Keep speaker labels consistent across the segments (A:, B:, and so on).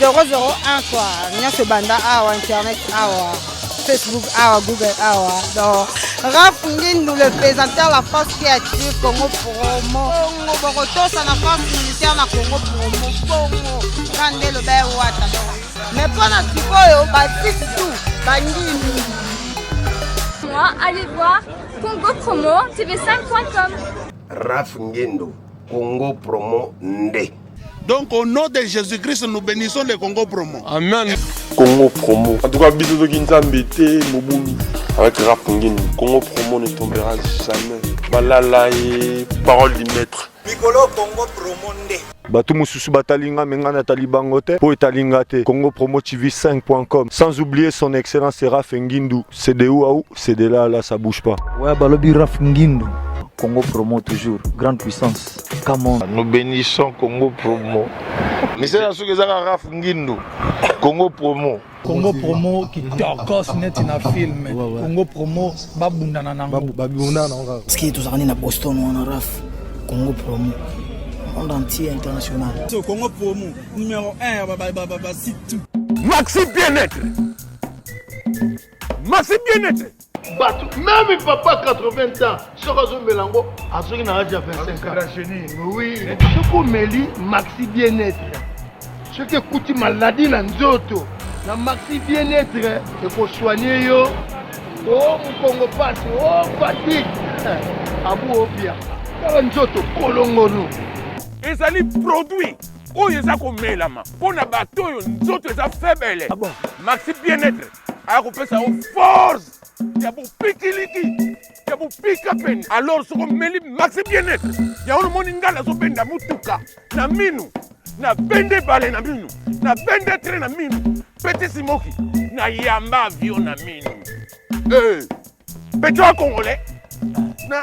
A: 001 quoi. Nyonso banda awa internet awa. Facebook awa, Google awa. Donc Raph Ngindu, le présentateur de la force créative Congo Promo. Congo Boroto, c'est la force militaire de Congo Promo. Congo, Randé le Bel Ouata. Mais pour notre people, Baptiste tout, Bangini.
B: Moi, allez voir Congo Promo, tv5.com.
C: Raph Ngindu, Congo Promo Ndé.
D: Donc au nom de Jésus-Christ, nous bénissons le Congo Promo.
E: Amen.
F: Congo Promo. En tout cas, bisous de Kinzambete, Moboulou. Avec Raph Ngindu, Congo Promo ne tombera jamais. Balala et parole du maître.
G: Piccolo Congo Promo Ndé.
H: Batou Moussousou Batalinga Mengana Talibangote, Po Etalingate, Congo Promo TV5.com. Sans oublier son excellence Raph Ngindu. C'est de où à où, c'est de là à là, ça bouge pas.
I: Ouais, Balobi Raph Ngindu. Congo Promo toujours, grande puissance. Come on.
E: Nous bénissons Congo Promo. Mais c'est là ce que ça Raph Ngindu. Congo Promo.
J: Congo Promo qui t'orcos net in a film. Congo Promo babunda na ngo.
K: Ce qui est toujours à Boston on a Raph. Congo Promo. Monde entier international.
J: Congo Promo numéro 1 c'est tout.
E: Maxi Bien-être. Maxi Bien-être. Même papa 80 ans, ce que Mélango, à ceux qui n'ont déjà 25 ans. Oui, ce qu'on Méli, Maxi Bien-être. Ce qui coûte maladie dans Nzoto. La Maxi Bien-être, il faut soigner yo. Oh, mon Congo passe, oh, fatigue. Abou Opia. Nzoto, Kolongono. Et ça les produits. Oh, il y a comme Mélama. Pour la bateau, Nzoto, ça faible. Maxi Bien-être. Alors, on fait ça aux forces. Il y a beau pikiliki, il y a beau pikapen. Alors, ce qu'on met Maxi Bien-être. Il y a un monde qui a besoin de mutuka, na minu, na bende balé na minu, na bende train na minu, petit simoki, na yamba avion na minu. Pétrole congolais, na.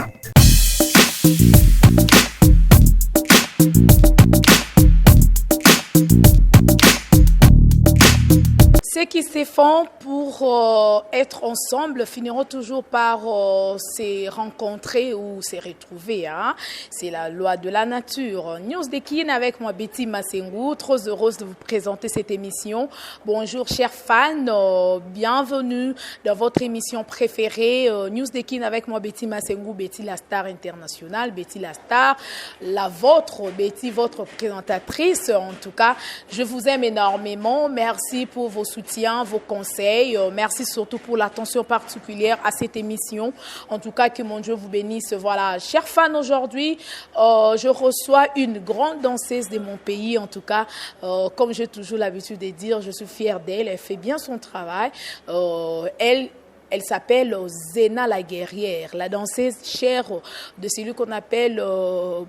L: Ceux qui se font pour être ensemble finiront toujours par se rencontrer ou se retrouver. Hein? C'est la loi de la nature. News de Kin avec moi, Betty Massengou. Trop heureuse de vous présenter cette émission. Bonjour, chers fans. Bienvenue dans votre émission préférée. News de Kin avec moi, Betty Massengou. Betty la star internationale. Betty la star. La vôtre, Betty, votre présentatrice. En tout cas, je vous aime énormément. Merci pour vos soutiens, vos conseils. Merci surtout pour l'attention particulière à cette émission. En tout cas, que mon Dieu vous bénisse. Voilà, chers fans, aujourd'hui, je reçois une grande danseuse de mon pays. En tout cas, comme j'ai toujours l'habitude de dire, je suis fière d'elle. Elle fait bien son travail. Elle s'appelle Zena la guerrière, la danseuse chère de celui qu'on appelle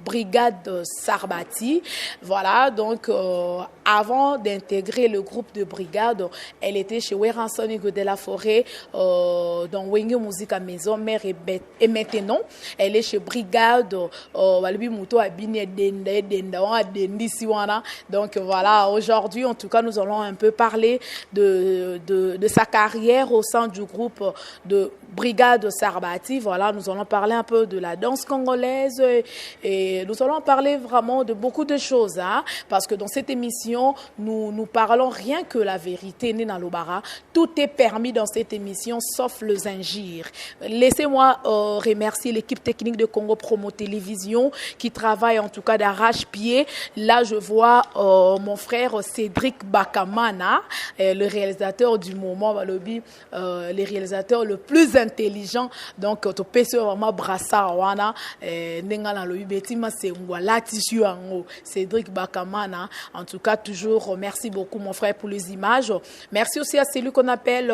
L: Brigade Sarbati. Voilà, donc avant d'intégrer le groupe de Brigade, elle était chez Weransoni de la Forêt dans Wenge Musique à Maison Mère et maintenant elle est chez Brigade. Donc voilà, aujourd'hui en tout cas nous allons un peu parler de sa carrière au sein du groupe de Brigade Sarbati. Voilà, nous allons parler un peu de la danse congolaise et nous allons parler vraiment de beaucoup de choses, hein, parce que dans cette émission, nous parlons rien que la vérité, Nena Lobara. Tout est permis dans cette émission, sauf le zingir. Laissez-moi remercier l'équipe technique de Congo Promo Télévision qui travaille en tout cas d'arrache-pied. Là, je vois mon frère Cédric Bakamana, le réalisateur du moment, le réalisateur le plus intelligent. Donc, tu peux vraiment brasser wana n'engana le Betty Massengou la tissu ango Cédric Bakamana. En tout cas, toujours merci beaucoup mon frère pour les images. Merci aussi à celui qu'on appelle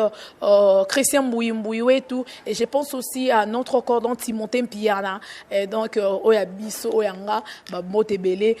L: Christian Mbouimbouiou et tout. Et je pense aussi à notre cordon Timothée Mpiana. Et donc, Oya Biso Oyanga, Motebele,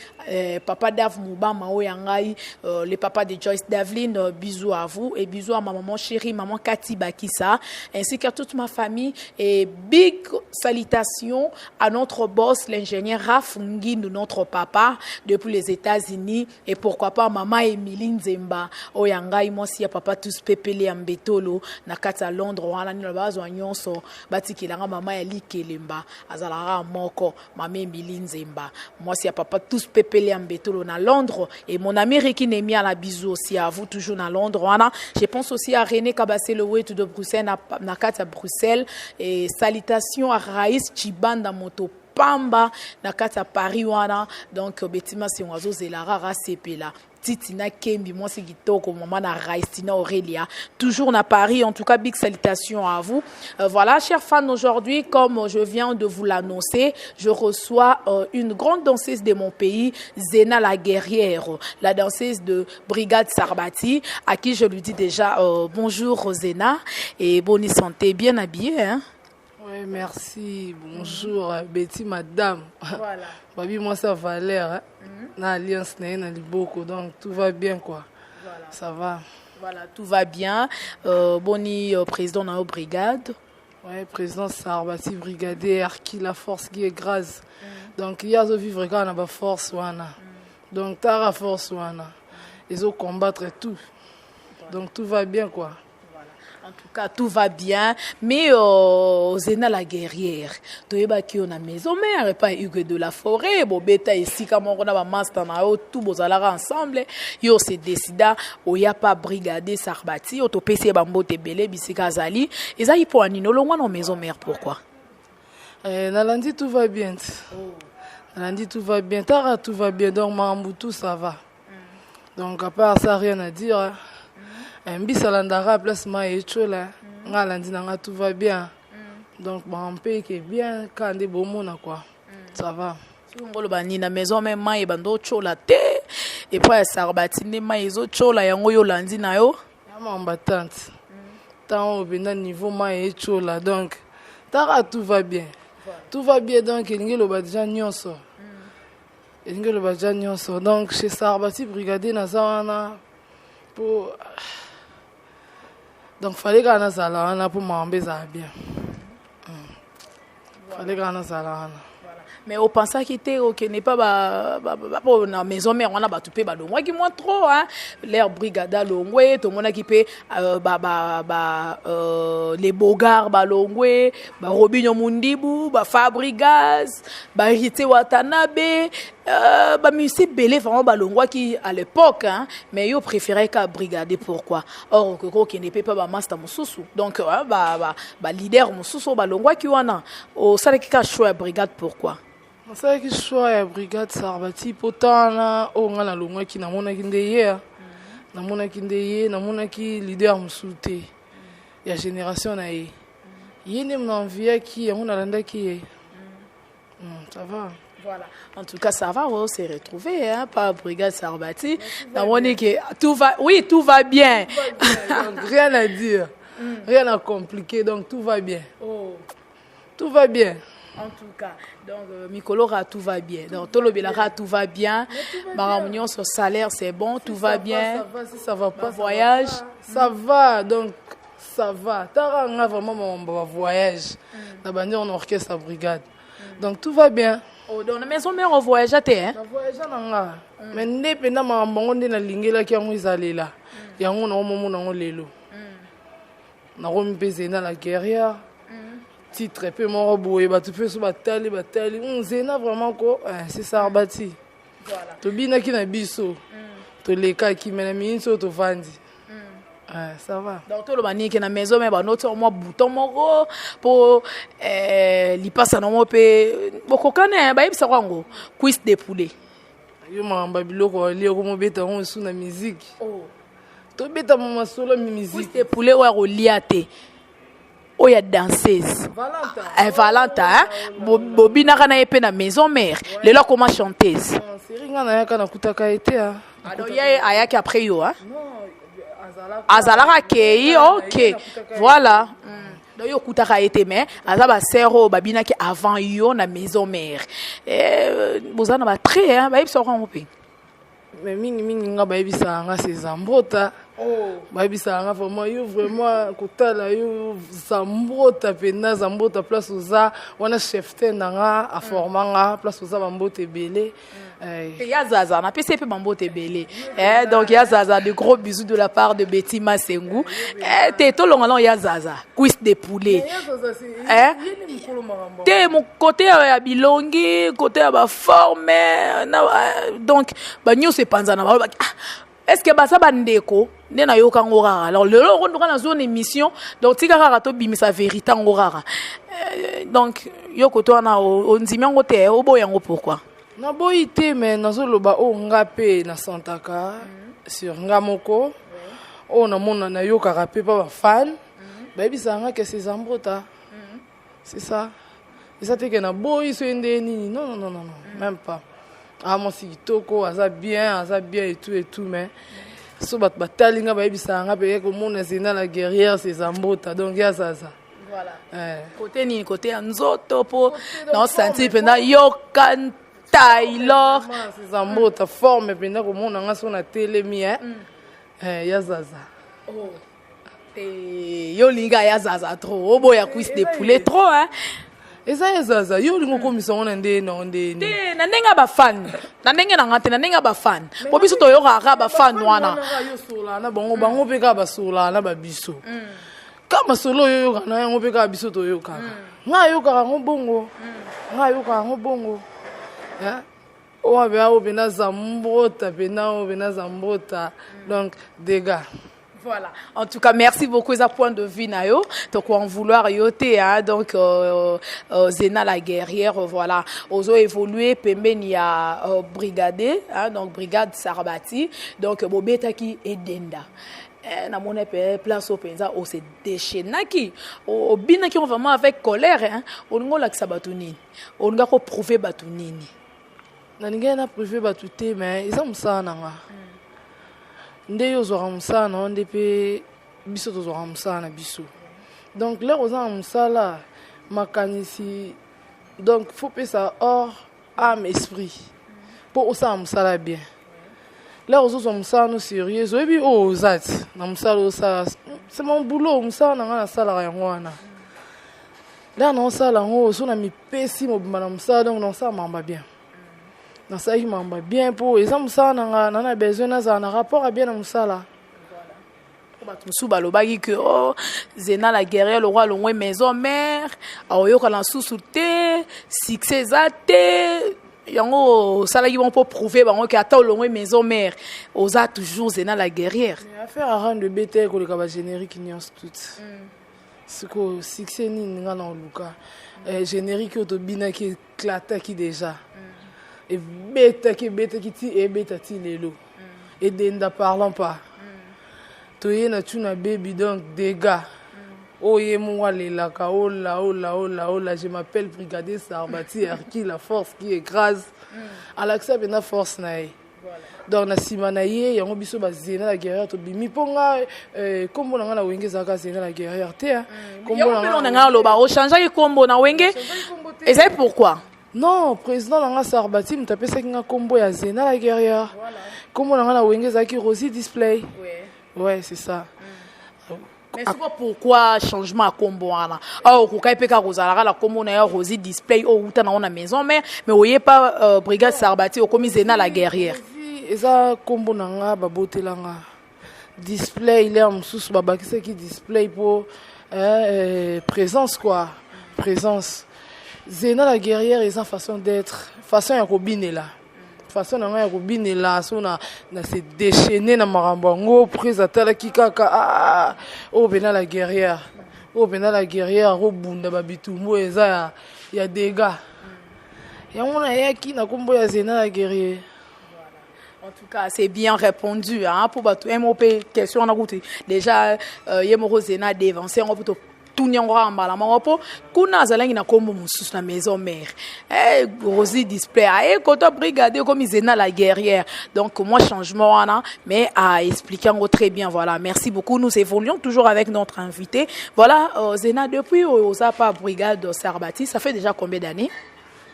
L: Papa Dav Moubama Oyangai, le papa de Joyce Davlin. Bisous à vous et bisous à ma maman chérie, maman Cathy Bakissa, ainsi qu'à toute ma famille. Et big salutations à notre boss, l'ingénieur Raph Ngindu, notre papa, depuis les États-Unis. Et pourquoi pas reçois maman Emilie Nzemba oyanga imosi ya papa tous pepele ya mbetolo na kati ya Londres wana ni bazwa nyonso batikilanga mama ya Likelemba azalaka moko maman Emilie Nzemba mosi ya papa tous pepele ya mbetolo na Londres et mon ami Ricky Nemi à la bisou aussi à vous toujours na Londres wana. Je pense aussi à René Kabassé le Wet de Bruxelles na kati ya Bruxelles et salutations à Raïs Chibanda Moto Pamba na kati ya Paris wana donc betima si ozo zelara ra sepela Titina Kembi moi c'est kitoko maman na Raistina Aurélia toujours na Paris en tout cas big salutations à vous. Voilà chers fans, aujourd'hui comme je viens de vous l'annoncer, je reçois une grande danseuse de mon pays, Zena la guerrière, la danseuse de Brigade Sarbati, à qui je lui dis déjà bonjour Zena et bonne santé, bien habillée hein.
M: Oui, merci. Bonjour, Betty, madame. Voilà. Babi, moi, ça va l'air. Na alliance, na liboko, donc tout va bien, quoi. Voilà. Ça va.
L: Voilà, tout va bien. Boni, président de la brigade.
M: Oui, président Sarbati, brigadier, qui la force qui est grâce. Donc, il y a de vivre quand on a force, wana. Donc, t'as la force, wana. Ils ont combattre tout. Donc, tout va bien, quoi.
L: En tout cas, tout va bien. Mais Zena la guerrière, tu es qui on a maison mère et pas Hugues de la forêt. Bon, bêta ici, comme on a master na tout beaux alara ensemble. Yo se décida, o y a pas brigadé Sarbati, o to PC bambo te belé bisika zali. Et ça y pour anino longa no maison mère pourquoi?
M: Nalandi tout va bien. Nalandi tout va bien. Tara tout va bien. Donc Mambutu ça va. Donc à part ça rien à dire. Bisalandara place ma echola ngalandi nanga tout va bien donc mon pays qui est bien quand des beaux mots quoi ça va
L: ngolo bani na maison même mai bando chola te et puis Sarbati ne mai zo chola yango yo landi na yo
M: ma mbatante tant au bena niveau mai echola donc tara tout va bien donc ngelo badja nyonso ngelo badja nyonso donc chez Sarbati brigadier na zawana pour donc fallait qu'on a ça là pour m'embêter bien. Fallait qu'on a ça là.
L: Mais au pensant qu'il était ok n'est pas pour la maison mère on a battu pe ba moi qui moins trop hein l'air brigada longwe tout monde qui peut les bogards ba longwe ba Robinho Mundibu ba Fabregas ba Hite Watanabe ba musique belé vraiment ba longwa qui à l'époque hein mais yo préférait qu'à brigader pourquoi or que n'est pas ba master mususu donc ba leader mususu ba longwa qui wana au sale qui a choix brigade pourquoi
M: ça qui choix ya brigade Sarbati potana o ngana longwa ki na mona kindeye na mona kindeye na mona ki leader musuté ya génération na ye yene m'envie qui on a landa qui ça va.
L: Voilà. En tout cas, ça va, on s'est retrouvés, hein, par Brigade Sarbati. Tout va bien.
M: Donc, rien à dire, rien à compliquer, donc tout va bien. Tout va bien.
L: En tout cas, donc Mikolora, tout va bien. Donc Tolobelara, tout va bien. Maramounion, son salaire, c'est bon, tout va bien.
M: Ça va, si ça va pas.
L: Voyage.
M: Ça va, donc ça va. T'as vraiment mon voyage. D'abord, on orchestre à brigade. Donc tout va bien.
L: Oh, dans la maison mère on voyage à terre.
M: On voyage à mais ne pendant ma bangonde na lingela qui on izalela. Yango na momo na lelo. Na romi Zena la guerrière. Titre peu mon roboé ba tu peux so batali. Zena vraiment ko c'est Sarbati. Voilà. To bina ki na biso. To leka ki mena minso to vandi. Ça va.
L: Donc tout le monde qui est dans la maison mais notre moi bouton moko pour li passe na mo pe boko kana ba yebisa kwango quiz de poulet.
M: Yo mamba biloko li ko mo beta on sous na musique. To beta mo solo musique.
L: Quiz de poulet wa ko liate. O ya danseuse. Valentin. Bobina kana yepe na maison mère. Le là comment chanteuse.
M: C'est ringa na yaka na kutaka été hein.
L: Alors il y a ayaki après yo hein. Azalaka kei ok voilà donc yo kutaka été mais azaba sero babina ki avant yo na maison mère bozana ba très hein ba yebisa ko pe
M: mais mingi nga ba yebisa nga c'est Zambota ba yebisa nga vraiment kutala yo Zambota pena Zambota place oza wana chef tendanga a formanga place oza bambote belé
L: Et Yazaza, on a passé peu Mambo Tebele. Donc Yazaza, de gros bisous de la part de Betty Masengu. T'es tout long allant Yazaza, cuisse de poulet. T'es mon côté à Bilongi, côté à ma forme. Donc, nous c'est Panzana. Est-ce que ça va ndeko nena yoka ngorara alors le on doit dans une émission donc tika rato bimisa vérité ngorara donc yoko to na on dit mengo te oboyango pourquoi
M: na boyité mais nazo loba o ngape na santaka sur ngamoko on a mona na yoka rapé pas fan baby ça nga que c'est Zambota c'est ça et ça te que na boy so ndeni non même pas. Ah mon si toko aza bien et tout mais so bat batalinga ba ebisa nga pe ko mona Zena la guerrière c'est Zambota donc ya ça
L: voilà côté ni côté nzoto po non senti pena yokan Taylor
M: c'est Zambota forme pena ko mona nga so na telemi ya zaza
L: oh yo linga ya zaza trop oboya cuisse de poulet trop
M: eza zaza yo lingo komisa ona ndende
L: na ndenga ba fan na ndenge na ngate na ndenga ba fan po biso to yo rara ba fan wana
M: yo sola na bango peka ba sola na ba biso kama solo yo kana yango peka biso to yo kaka nga yo kaka ngobongo o aba o bena Zambota donc dégâts.
L: Voilà. En tout cas, merci beaucoup za point de vue nayo. Donc on vouloir yoter donc Zena la guerrière voilà. Ozo évoluer pembeni ya brigade donc brigade Sarbati donc bobeta ki edenda. Na mon place au penza o se déchaînaki o binaki vraiment avec colère on ngola ki sabatunini. On nga ko prouver batunini.
M: Na ninga na prouver batute mais ils ont ça nanga. Nde yo zo ramsana onde pe biso to zo ramsana biso donc là aux amsala makanisi donc faut pe ça hors âme esprit pour ça amsala bien là aux zo amsana sérieux et puis oh zat na msala ça c'est mon boulot amsana na sala ya ngwana là non sala ngo so na mi pesi mo bima na msala donc non ça mamba bien. Na ça il m'a bien pour les hommes ça n'a besoin d'un rapport à bien dans ça là
L: voilà tout balobaki que Zena la guerrière le roi loin maison mère ayo kala sous-souté succès zate yango ça là ils vont pour prouver bango que ata loin maison mère osa toujours Zena la guerrière
M: affaire à rendre BT ko le kaba générique nyons tout ce que succès ni nga na luka générique autobina qui éclata qui déjà et bête qui ti et bête ti lelo et denda parlons pas toye na tuna baby donc dégâts oye moi la ka oh là je m'appelle brigadier Sarbati Arki la force qui écrase à l'accès bena force nae donc na simanaye yango biso ba Zena la guerrière to bimi ponga kombo na wenge zaka Zena la guerrière te
L: kombo na nga loba o changer kombo na wenge et c'est pourquoi.
M: Non, président Nanga Sarbati m'a tapé ça qui a combo ya Zena la guerrière. Comment on a wengé ça qui Rosy display. Ouais, c'est ça.
L: Mais c'est pas pourquoi changement à combo là. Oh, ko kai peka rozala la combo na Rosy display au uta na ona maison mais oyé pas brigade Sarbati au commis Zena la guerrière.
M: Et ça combo nanga ba botelanga. Display il est en sous baba qui c'est qui display pour présence quoi. Présence. Zena la guerrière et sa façon d'être, façon ya robine là. Façon ya robine là, so na se déchaîner na marambango prise atala kikaka oh bena la guerrière. Oh bena la guerrière robunda babitumbo eza ya dégâts. Ya mona ya ki na kombo ya Zena la guerrière.
L: En tout cas, c'est bien répondu pour batou MOP question on a goûté. Déjà Yemoro Zena dévancé on peut tout nyangora mbala mangopo kuna zalangi na kombo mususu na maison mère Rosy display koto brigade comme Zena la guerrière donc moi changement wana mais à expliquer en très bien voilà merci beaucoup nous évoluons toujours avec notre invité voilà Zena depuis Zapa brigade Sarbati ça fait déjà combien d'années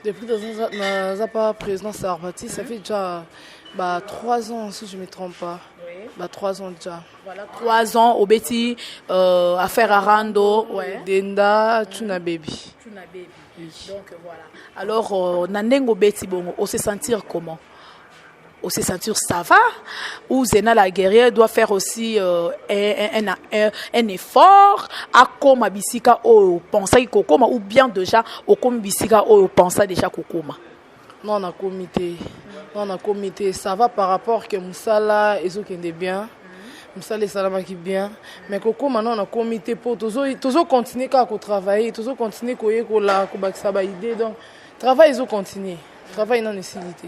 M: depuis dans Zapa président Sarbati ça fait déjà 3 ans si je me trompe pas. 3 ans déjà.
L: Voilà, 3 ans au Betty affaire à Rando,
M: Denda, Tuna Baby.
L: Tuna Baby. Oui. Donc voilà. Alors Nandengo Betty bon, on se sentir comment aussi ceinture, ça va? Ou Zena la guerrière doit faire aussi un effort à comme bisika o pensa kokoma ou bien déjà au comme bisika o pensa déjà kokoma?
M: Non, on a comité. Non, on a comité. Ça va par rapport que Moussala et Zokende bien. Moussala et Salama qui bien. Mais Koko, maintenant, on a comité pour toujours continuer à travailler, toujours continuer à idée. Donc, travail, ils ont continué. Travail, non, nécessité.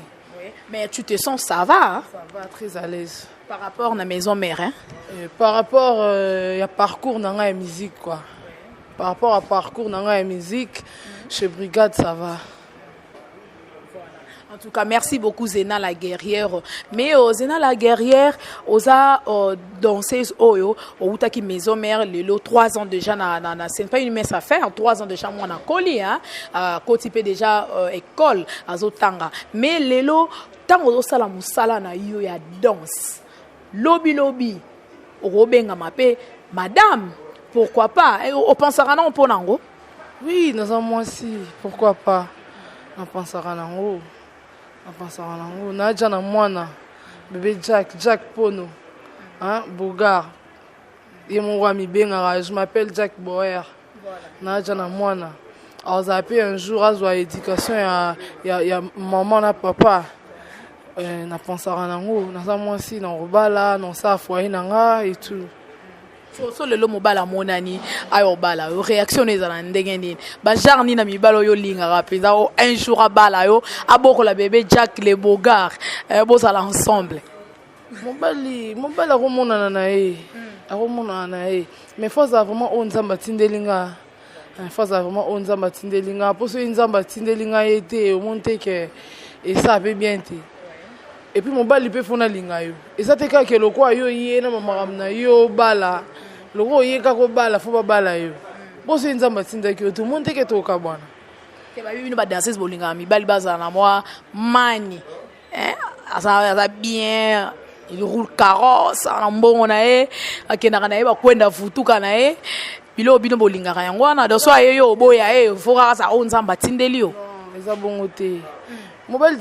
L: Mais tu te sens, ça va? Hein?
M: Ça va, très à l'aise.
L: Par rapport à la maison mère, hein?
M: Par rapport à parcours dans la musique, quoi. Par rapport à parcours dans la musique, chez Brigade, ça va.
L: En tout cas, merci beaucoup Zena la guerrière. Mais Zena la guerrière, osa danseuse oyo, outaki maison mère lelo 3 ans déjà c'est pas une mince affaire, 3 ans déjà moi na koli hein, kotipé déjà école azotanga. Mais lelo tango osala musala na yo ya danse. Lobi obenga mape madame, pourquoi pas? On pensera non pour nango?
M: Oui, nous avons aussi, pourquoi pas? On pensera nango. Nadia na mwana bébé Jack Pono hein Bogar et mon roi mi benga je m'appelle Jack Boer Nadia na mwana on appelé un jour à joie éducation ya maman na papa na pensara nango na moi aussi na robala na sa foyer nanga et tout.
L: So lelo mobala monani ayo bala yo réaction ezala ndenge nini ba jarni na mibalo yo linga rapeza o un jour abala yo aboko la bébé Jack le Bogar bo sala ensemble
M: mobali romona na ye romona na ye mais faut vraiment on nzamba tindelinga faut vraiment on nzamba tindelinga pour so nzamba tindelinga été au monte que et ça va bien te et puis mobali peut fona linga yo et ça te ka ke lokwa yo yé na mama na yo bala loko yeka ko bala fo bala yo boso nzamba tinda ki tout monde ke to ka bwana
L: ke ba bino ba danseuse bolinga mi bali baza na moi mani ça bien il roule carrosse en mbongo na e akena na e ba kwenda futuka na e bilo bino bolinga yango wana do so ayo boya e fo ka sa on nzamba tindeli yo
M: eza bongo te mobali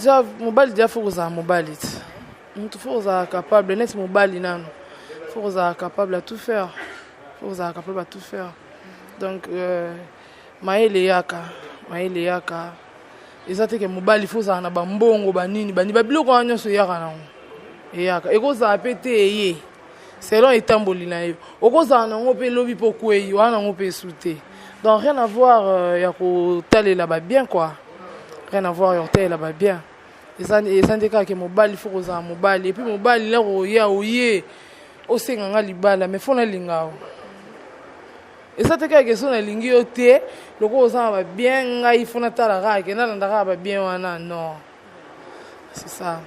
M: dia faut ça mobali tu faut ça capable net mobali nano faut ça capable à tout faire faut ça capable à tout faire donc maele yaka ezate ke mobali faut ça na ba mbongo banini bani ba biloko anyo so yaka na yaka eko za pété yé selon etamboli na yo okoza na ngope lobi pokwe wana ngope souté donc rien à voir ya ko talela ba bien quoi. Rien à voir avec là-bas bien. Et ça des cas que mobile faut que ça mobile et puis mobile là oye au senganga libala mais faut na lingao. Et ça des cas que son lingi oté le ko ça va bien ngai faut na tala que na ndaka ba bien wana non. C'est ça.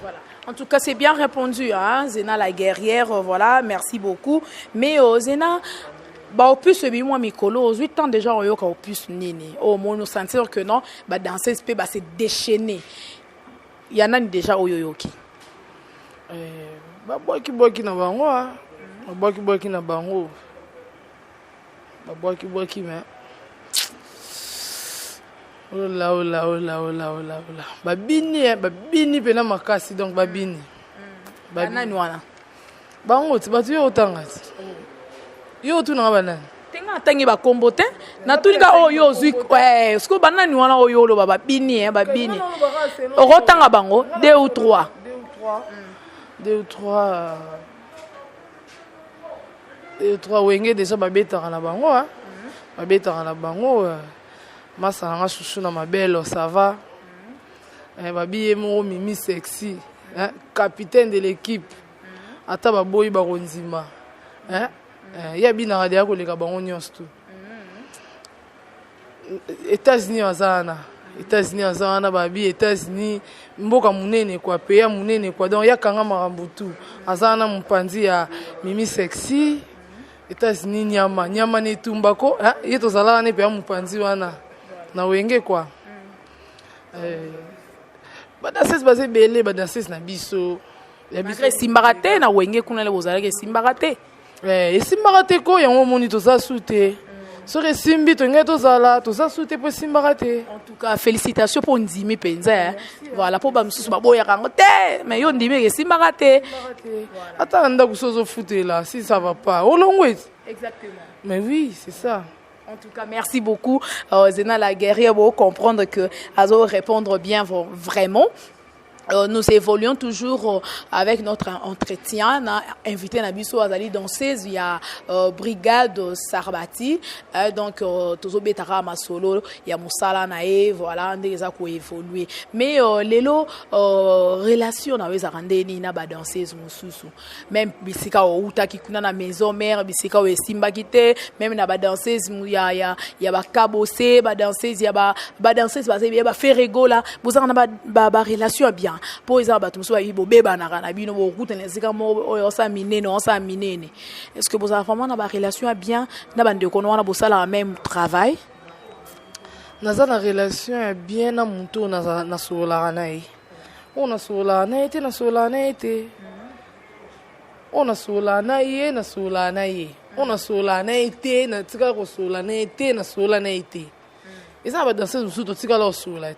L: Voilà. En tout cas, c'est bien répondu hein, Zena la guerrière voilà, merci beaucoup. Mais Zena bah au plus c'est moi mikolo aux 8 ans déjà on yo ka au plus nini au mono sentir que non bah danser spé bah c'est déchaîné il y en a déjà au yoyoki
M: bah boki na bango hein boki na bango bah boki mais oh là babini pena makasi donc babini
L: nani wana
M: bango ti batu yo tangati yo tu na banana
L: tenga tangi ba kombo te na tunika o yo zui sko banani wana o yo lo baba bini babini o tanga bango 2 ou 3
M: wenge déjà babeta na bango hein babeta na bango masa nga chouchou na mabelo ça va babiye mo mimi sexy hein capitaine de l'équipe ata baboyi ba konzima hein ya bina radio ko leka bango nyonso tu États-Unis azana babi États-Unis mboka munene kwa peya munene kwa donc ya kanga makambo tu azana mpanzi ya mimi sexy États-Unis nyama ne tumbako yeto zala ne peya mpanzi wana na wenge kwa badanseuse basé belé badanseuse na biso
L: ya biso simbarate na wenge kuna le bozala ke simbarate
M: esimbaka te ko yango moni toza sute soki esimbi tongai tozala toza su te mpo esimbaka te.
L: En tout cas félicitations pour ndimi mpenza voilà mpo bamisusu baboyaka yango te mais yo ndimi esimbaka te
M: ata na ndako so ozofutela si ça va pas olongo eti.
L: Exactement.
M: Mais oui, c'est ça.
L: En tout cas, merci beaucoup, Zena la guerrière, pour comprendre que Azo répondre bien vraiment. Nous évoluons toujours avec notre entretien. On a invité Nabiso Azali danseuse, il y a Brigade Sarbati, donc Tozo Betara Masolo, il y a Moussala Nae, voilà, on a évolué. Mais lelo relation na weza rande ni na ba danseuse mususu. Même bisika o uta ki kuna na maison mère, bisika o simba kite, même na ba danseuse il y a ba kabose, ba danseuse il y a ba danseuse ba ferego là, bozana ba relation bien. Pour les abattre, nous sommes bébés, nous beaucoup est-ce que vous avez vraiment une relation bien, nous avons le même travail?
M: Nous avons une relation bien, nous avons une solaranaï. On a solaranaï, on a solaranaï, on a solaranaï, on a solaranaï, on a solaranaï, on a solaranaï, on a solaranaï. Et ça va danser nous sous tika solaranaï.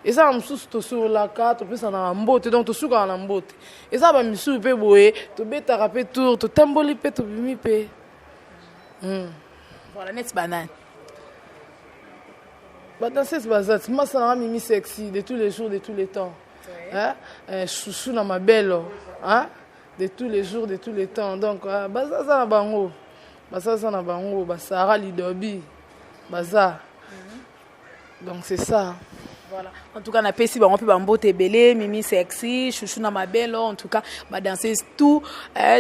M: Et ça me soucie sur la carte, tu peux s'en emboter, donc tu soucies en emboter. Et ça va me soucier boé, tu bêtes à rapper tour, tu t'embolies tu bimipé.
L: Voilà, net banane.
M: Bah dans ces bases, moi ça m'a mis sexy de tous les jours, de tous les temps. Hein? Chouchou dans ma belle, hein? De tous les jours, de tous les temps. Donc bah ça na bango, bah ça na bango, bah Sarah Lidobi, bah ça. Donc c'est ça.
L: Voilà. En tout cas, on a pu on peut bambote belé, mimi sexy, chouchou na ma belle, en tout cas, bah danser tout.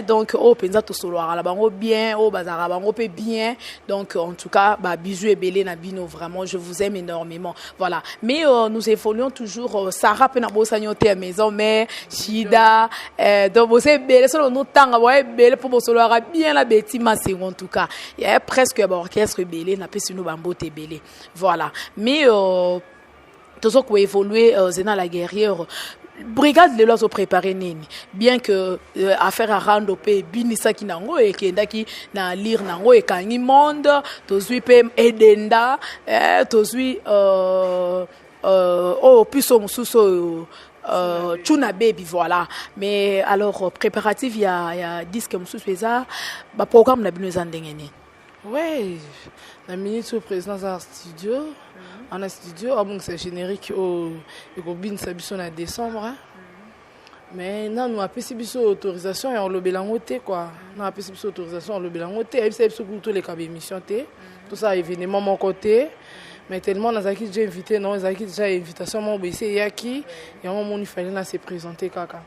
L: Donc, oh, penza to solo la bango bien, oh, bazara bango pe bien. Donc, en tout cas, bah bisous et belé na bino, vraiment, je vous aime énormément. Voilà. Mais nous évoluons toujours. Sarah pena bosanyote à maison, mais Shida, donc vous savez belé, solo nous tanga, ouais belé pour solo bien la bêtise, c'est en tout cas. Il y a presque un orchestre belé, na pu nous bambote belé. Voilà. Mais tous qui évoluer Zena la guerrière brigade les lois préparé nini bien que affaire à rando pe binisa ki nango e kenda ki na lire nango e kangi monde tozui pe edenda tozui puso mususo Tuna baby voilà mais alors préparatif il y a disque mususo ça ba programme na bino zandengeni.
M: Ouais, la minute au président dans studio. En un studio, c'est générique au Bin Sabison en décembre. Mais non, nous avons fait autorisation et on l'a bélangoté quoi. Nous avons fait autorisation, on l'a bélangoté. Et puis c'est tous les cas d'émission tout ça événement mon côté. Mais tellement nous avons déjà invité, non, nous avons déjà invitation mon BC Yaki et on il fallait se présenter kaka.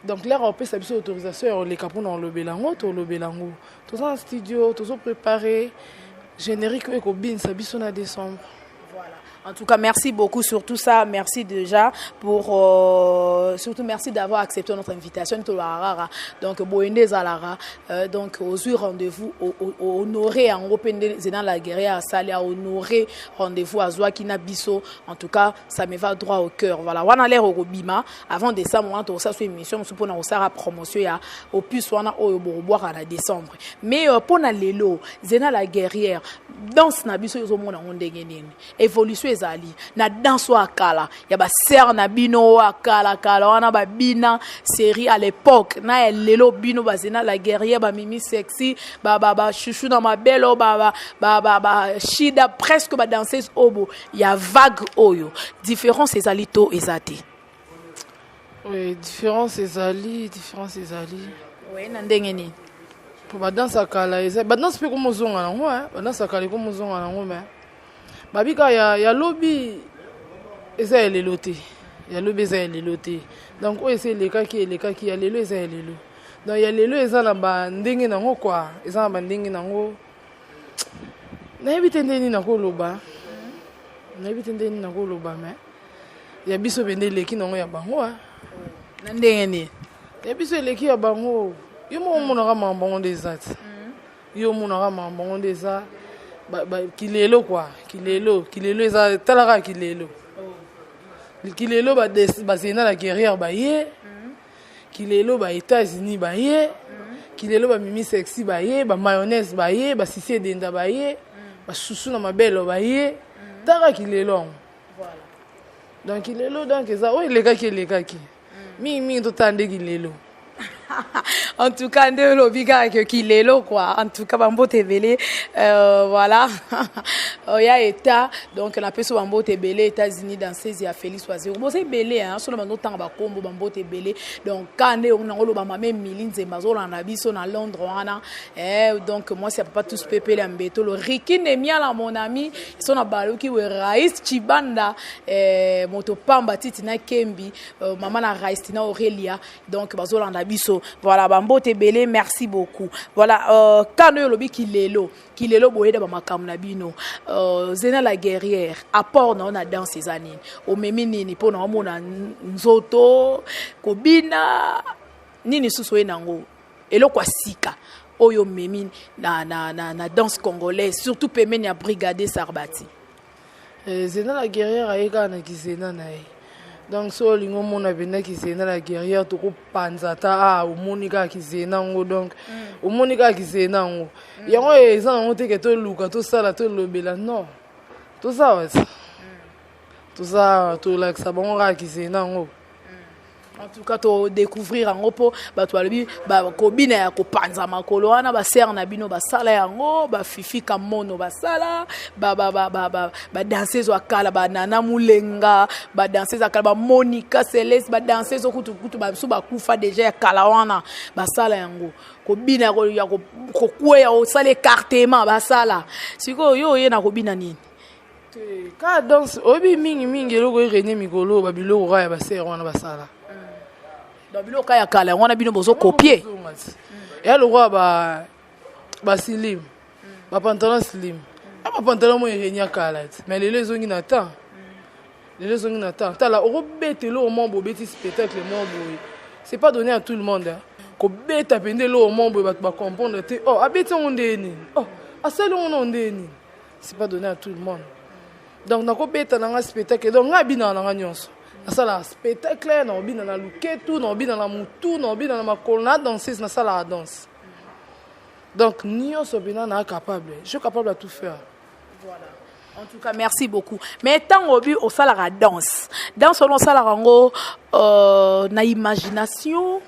M: Donc là on peut s'habiller autorisation et on les capons dans le bélango, tout le bélango. Tout ça en studio, tout ça préparé. Générique au Bin Sabison en décembre.
L: En tout cas, merci beaucoup sur tout ça. Merci déjà pour surtout merci d'avoir accepté notre invitation. Donc Boende Zalara, donc aux rendez-vous honoré en Open Zena la guerrière à Salé à honorer rendez-vous à Zoakina Bisso. En tout cas, ça me va droit au cœur. Voilà, on a l'air au Bima avant décembre on a ça sur émission, on suppose on sera promotion ya au plus on a au boire à la décembre. Mais pour na lelo Zena la guerrière danse na Bisso yo mona on ndengeni évolution ezali na danse akala ya ba ser na bino akala kala wana ba bina série à l'époque na lelo bino bazena la guerrière ba mimi sexy ba chouchou na ma belle ba shida presque ba danseuse obo ya vague oyo différence ezali to ezate.
M: Oui, différence ezali
L: oui na ndenge ni
M: pour ba danse akala ezali ba danse pe ko mozonga nango ba danse akala ko mozonga nango mais babika ya lobby eza elelo te ya lobby eza elelo te donc oyo eza elekaki ya lelo eza elelo donc ya lelo eza na bandenge nango quoi eza na bandenge nango nayebi te ndeni nakoloba mais ya biso bende eleki nango ya bango
L: na ndenge ni
M: ya biso eleki ya bango yo mo omonaka makambo nde eza te yo omonaka makambo nde eza kilelo quoi kilelo eza talaka kilelo bazena la guerrière baye kilelo ba États-Unis baye kilelo bamimi sexy baye ba mayonnaise baye ba sisi denda baye ba susu na mabelo baye taka kilelo voilà donc kilelo donc eza o lekaki mingi to tande kilelo.
L: En tout cas, de l'obiga que Kilelo quoi. En tout cas, Bambo Tebele, voilà. Il y a État, donc la personne Bambo Tebele, États-Unis dans 16 a Félix Oisir. Bon c'est belé hein, sur le moment temps ba combo Bambo Tebele. Donc quand on a ngolo ba même Miline Zembazo en abiso na Londres wana. Donc moi c'est pas tous pepele ambeto le Ricky Nemia là mon ami, ils sont na baloki we Raïs Chibanda moto pamba titi na Kembi, maman na Raïs Tina Aurelia. Donc bazo en abiso. Voilà, Bambo Tebele, merci beaucoup. Voilà, quand nous lobi Kilelo boye da makamna nabino, Zena la guerrière, apport na on dans ces années. O memi nini po na mona nzoto, kobina nini susoe nango. Elo kwa sika. Oyo memi na danse congolaise, surtout pemeni a brigade Sarbati.
M: Zena la guerrière aika na kizena na ye. Donc so lingo mona bena kizena la guerrière to ko panzata o monika kizena ngo donc o monika kizena ngo yango eza ngo te ke to luka to sala to lobela non to ça ouais to ça to la sabonga kizena ngo.
L: En tout cas, to découvrir en opo, ba to alobi ba kobina ya ko panza makolo wana ba ser na bino ba sala yango ba fifi kamono ba sala ba danseuse akala ba nana mulenga ba danseuse akala ba Monica Celeste ba danseuse kutu ba su ba kufa déjà ya kala wana ba sala yango kobina ya ko kweya o sala écartement ba sala siko yo ye na kobina nini
M: ka danse obi mingi eloko irene mikolo ba biloko ya ba ser wana ba sala.
L: Dans le cas kala on a bino bozo copier
M: ya le roi ba slim ba pantalon slim ba pantalon mo irenia kala mais les zongi na temps tala o betelo au membre beti spectacle membre c'est pas donné à tout le monde ko beta pendelo au membre ba comprendre te oh abeti on ndeni oh aselo on ndeni c'est pas donné à tout le monde donc na ko beta na spectacle donc ngabina na nyonso nasala spectacle na obina na luketu na obina na mutu na obina na makolona danseuse na sala la danse donc nyonso bina na capable je suis capable à tout faire.
L: Voilà. En tout cas merci beaucoup mais tant obi au sala la danse dans selon sala rango na imagination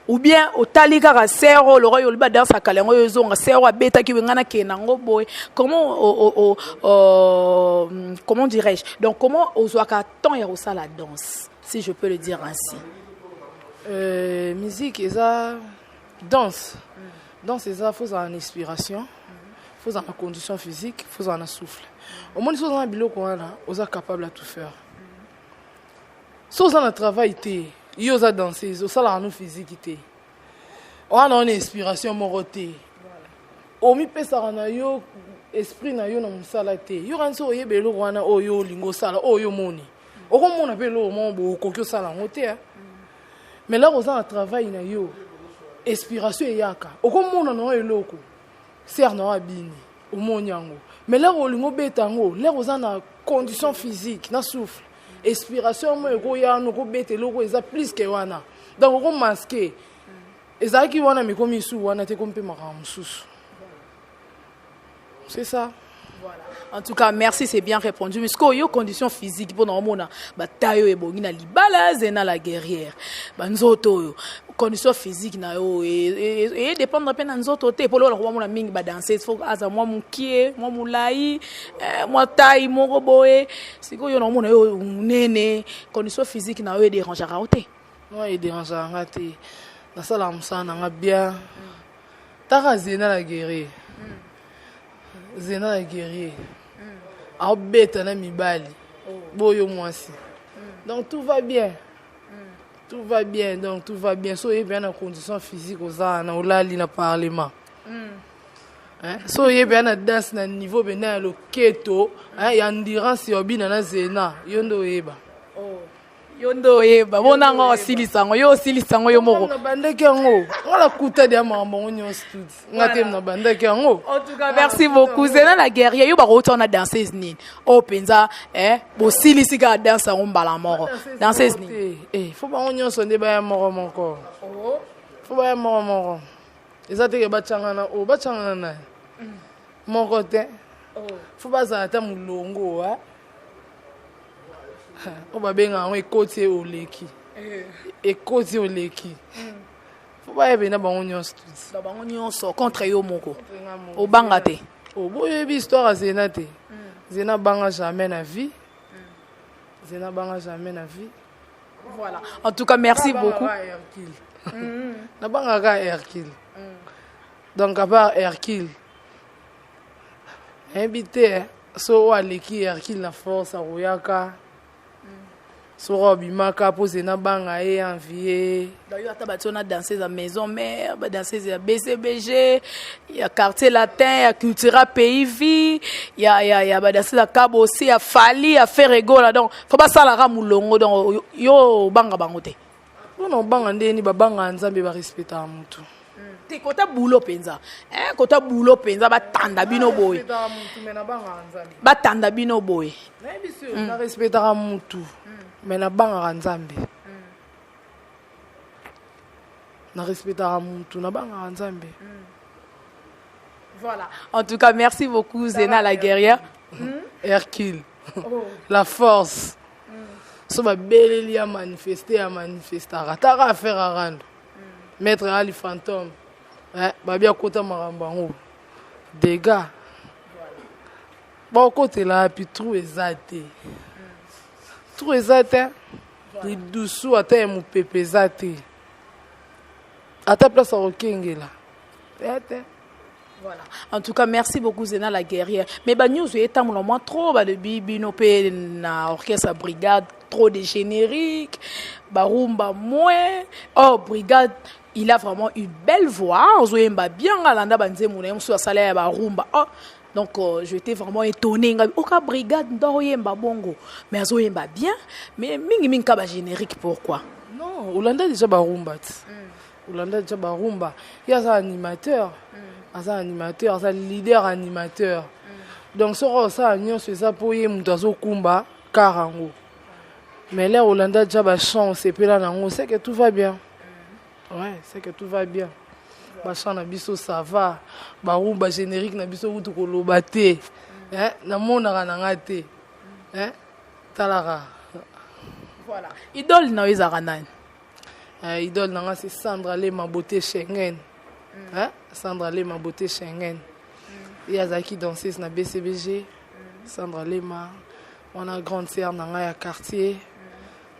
L: ou bien au talika ka sero le royo liba danse akalengo yozo nga sero abeta ki ngana kenango boy comment dirais-je donc comment ozwaka temps ya osala la danse si je peux le dire ainsi.
M: Musique eza danse eza faut en inspiration faut en condition physique faut en souffle au moins faut en biloko wana oza capable à tout faire so ça na travail te yo za danser au sala no physique te on a une inspiration moroté o mi pesa na yo esprit na yo na musala te yo ranso oyebelo wana oyo lingo sala oyo moni o ko mona pe lo mo bo ko kyo sala ngote mais là on a un travail na yo inspiration yaka o ko mona no eloko ser na abini o monyango mais là o lingo betango là on a na condition physique na souffle inspiration mo ko ya no ko bete loko eza plus que wana donc ko masquer eza ki wana mi komi su wana te kompe makamususu c'est ça.
L: Voilà. En tout cas merci c'est bien répondu mais ce que yo condition physique pour nomona ba tayo e bongi na libala zena la guerrière ba nzoto yo condition physique na yo et dépendre pe na nzoto te pour lo mona mingi ba danser faut aza moi mukie moi mulai moi taille mo roboé siko yo nomona yo nene condition physique na yo dérangera oté
M: moi il dérangera te na sala msana nga bien taka zena la guerrière zena la guerrière a beta na mibali boyo mwasi donc tout va bien donc tout va bien so y bien en condition physique aux ana olali na parlement so y bien na danse na niveau bena lo keto ya endurance yobina na zena yondo yeba
L: yondo yeba bona ngo silisango yo silisango yo moko
M: na bandeke ngo ngala kuta dia mambo nyo studio ngate na bandeke ngo.
L: En tout cas merci beaucoup zena la guerrière yo ba rotona danseuse nini o penza bo silisika danse ngo mbala moko danseuse nini
M: faut ba nyo sonde ba moko moko faut ba moko eza te ke bachangana o bachangana na moko te fo bazala ta mulongo o babenga yango ekoti oleki ekoti oleki fo bayebe na bango nyonso
L: contre yo moko obanga te
M: boyebi histoire ya Zena te Zena banga jamais na vie Zena banga jamais na vie.
L: Voilà. En tout cas, merci beaucoup.
M: Na banga Hercule. Donc à part Hercule, invité so aleki Hercule na force a royaka. So robimaka posé na banga et envié.
L: D'ailleurs, on a dansé à la maison mère, dansé à BCBG, il y a quartier latin, il y a Cultura Pays Vie, il y a dansé à Cabo aussi, il y a Fali, à Ferrego là donc faut pas ça la ramulongo donc yo banga bangote.
M: Non banga ndeni ba banga nzambe ba respecter mutu.
L: Te kota boulot penza. Kota boulot penza ba tanda bino boy. Ba tanda bino boy.
M: Na respecter mutu. Mais na banga nzambe. Na respecter mutu na banga nzambe.
L: Voilà. En tout cas, merci beaucoup Zena la guerrière.
M: Hercule. La force. So ba beleli a manifester a manifestar. Tara faire à rendre. Maître Ali Fantôme. Ba bia kota marambango. Dégâts. Bon côté là puis trou ezate. Trou ezate. Ni doucou ata mu pepe ezate. Ata place au kengela.
L: Voilà. En tout cas, merci beaucoup Zena la guerrière. Mais bah nous est un moment trop de bibino pe na orchestre brigade trop de générique, barumba moins. Oh brigade, il a vraiment une belle voix. On zoemba bien alanda banze mona mso salaire barumba. Oh donc j'étais vraiment étonné. Oka brigade ndoyemba bongo. Mais zoemba bien, mais mingi ka ba générique pourquoi?
M: Non, Olanda déjà barumba. Olanda déjà barumba. Il y a un animateur. Asa animateur, asa leader animateur. Donc soro ça nyon c'est ça pour y mutazo kumba karango. Mais là Olanda déjà ba chance et puis là nango c'est que tout va bien. Ouais, c'est que tout va bien. Ba chant na biso ça va. Ba rumba générique na biso wutu ko lobate. Na mona na ngate. Talara.
L: Voilà. Idole na ezara nani?
M: Idole na c'est Sandra Lema beauté Schengen. Sandra Lema beauté Schengen. Il y a Zaki danseuse na BCBG. Sandra Lema. On a grande sœur na ya quartier.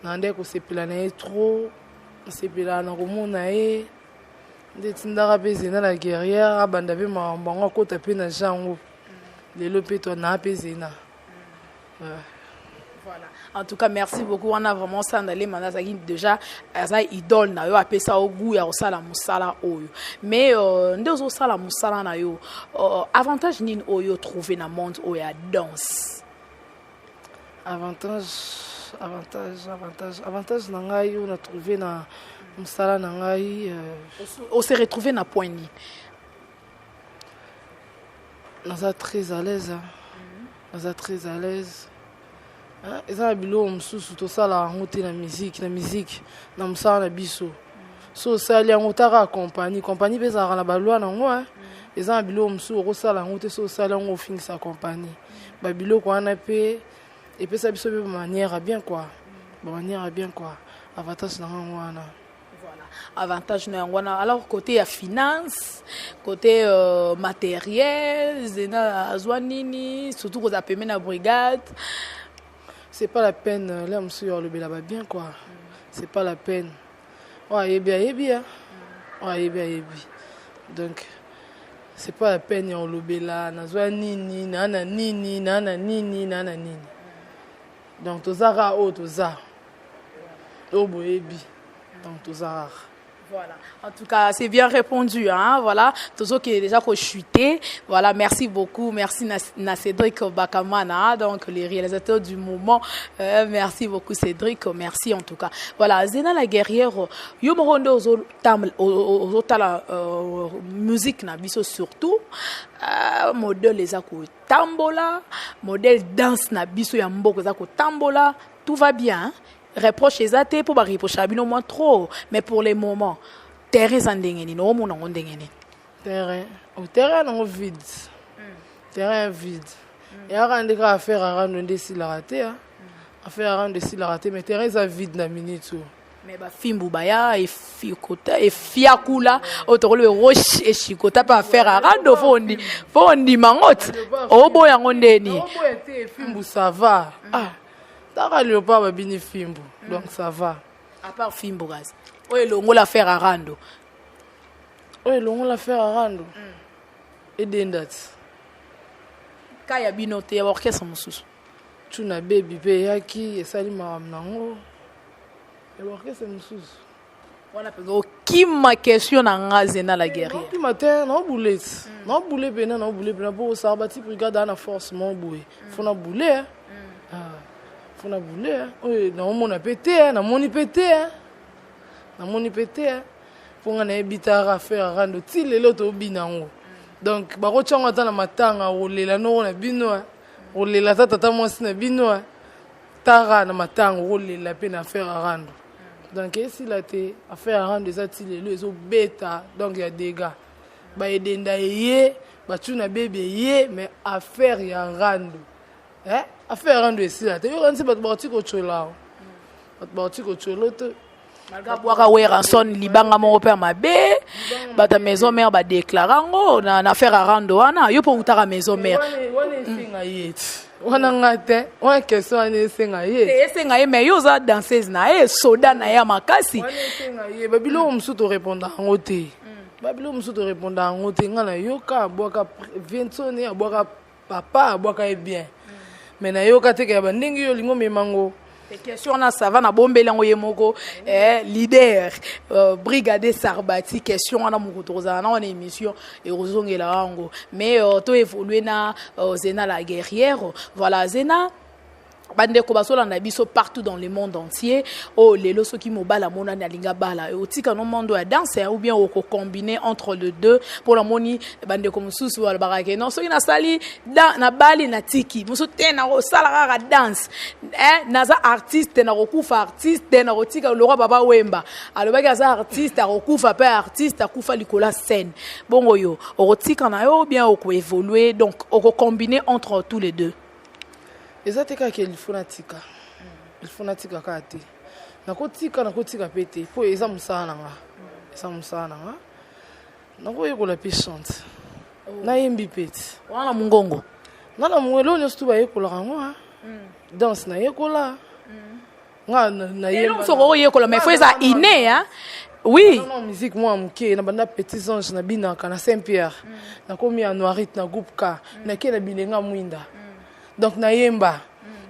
M: Nande ko sepela na trop. Sepela na komona e. Ndetindara pe Zena la guerrière abanda pe mambango ko taper na jango. Lelo pe to na pe Zena.
L: Voilà. En tout cas, merci beaucoup. On a vraiment ça dans les mandats déjà ça idole na yo apesa ça au goût ya osala musala oyo. Mais ndezo sala musala na yo avantage nini oyo trouver na monde oyo ya danse.
M: Avantage na ngai on a trouvé na musala na ngai
L: on s'est retrouvé na point ni.
M: Naza très à l'aise. Naza très à l'aise. Eza bilo msusu to sala ngote na musique na musala na biso so sali yango taka compagnie pesa na balwa na ngo eza bilo msusu ko sala ngote so sala ngo fingisa compagnie ba bilo ko ana pe et pesa biso be manière bien quoi avantage na ngo wana.
L: Voilà, avantage na ngo wana. Alors côté ya finance, côté matériel, Zena azwanini surtout ko zapeme na brigade.
M: C'est pas la peine, là, monsieur, le bel bien, quoi. C'est pas la peine. Ouais, bien. Ouais, bien. Donc, c'est pas la peine, on le bela, nazwa nini. Donc, tozara, toza. Boebi. Donc, tozara.
L: Voilà. En tout cas, c'est bien répondu, hein. Voilà. Tous ceux qui est déjà chuté. Voilà. Merci beaucoup. Merci na Cédric Bakamana, donc les réalisateurs du moment. Merci beaucoup Cédric. Merci en tout cas. Voilà. Zena la guerrière. Yo moronde aux tala musique na biso surtout. Modèle les ako tambola. Modèle danse na biso ya mboko zako tambola. Tout va bien. Hein? Reproche les athées pour reprocher abino moins trop mais pour les moments terrain sandengeni no mona ngondengeni
M: terrain. Au terrain, on vide. Terrain vide. Et il y a un affaire à rendre si la raté. Affaire à rendre si la raté, mais terrain est vide dans minute.
L: Mais bah fimbu baya et fiakota et fiakula autour le roche et chikota pas faire à rando fondi mangot au boy en ondeni.
M: Au boy était fimbu ça va. Ah, t'as le pas ba bini fimbu donc ça va.
L: À part fimbu gaz. Ouais longo la faire à rando.
M: Ouais longo la faire à rando. Et dendat.
L: Kaya binote ya orchestre mususu.
M: Tuna baby pe yaki esali maram nango. Et l'orchestre mususu.
L: Voilà peut qui ma question na ngaze na la guerre.
M: Qui matin non boulet. Non boulet bena non boulet bena pour Sarbati brigade na force mon boué. Faut na boulet. Ah. Faut na boulet. Oui, na mon a pété, na moni pété. Na moni pété. Pour ngana ebitara faire rando ti lelo to binango. Donc ba ko tshanga ta na matanga o lela no na bino. O lela tata mwasi na bino. Tara na matanga o lela pe na faire rando. Donc si la te affaire rando za ti lelo ezo beta donc il y a des gars. Ba edenda ye, ba tuna bébé ye mais affaire ya rando. Affaire rando si la te yo ransi ba ti ko chola. Ba ti ko cholo te.
L: Malgré boire ouais rançon libanga mon père mabe bata maison mère ba déclarango na affaire à rando wana yo po utara maison mère
M: wana singa yet wana ngate wana question wana singa yet
L: singa ye mais yo za danseuse na soda na ya makasi
M: wana singa ye babilo msuto répondre ngote babilo msuto répondre ngote ngana yoka boka viensone boka papa boka e bien mais na yoka te ka bandingi yo lingo memango.
L: Et question na ça va na bombelango yemoko leader brigade Sarbati question na mukotoza na on émission et rozongela rango mais to évoluer na Zena la guerrière voilà Zena bande ko basola na biso partout dans le monde entier oh lelo soki mobala mona na linga bala o tika no mondo ya danse ou bien o combiner entre les deux pour la moni bande ko mususu wala barake non soki na sali na bali na tiki musu tena o sala ga dance naza artiste na rokufa artiste na rotika le roi baba wemba alobaki za artiste rokufa pa artiste akufa likola scène bongo yo o tika na yo bien o ko évoluer donc o combiner entre tous les deux.
M: Ezateka ke lifonatika. Lifonatika kati. Nakotika pete. Po eza musana nga. Eza musana nga. Nako yekola pe chante. Na yembi pete.
L: Wana mungongo.
M: Nana mungelo nyostu ba yekola nga. Danse na yekola. Nga na yemba.
L: Non soko yekola mais faut eza inné hein. Oui.
M: Non musique moi muke na banda petits anges na binaka na Saint-Pierre. Na komi ya Noirit na groupe K. Na ke na bilenga mwinda. Donc na yemba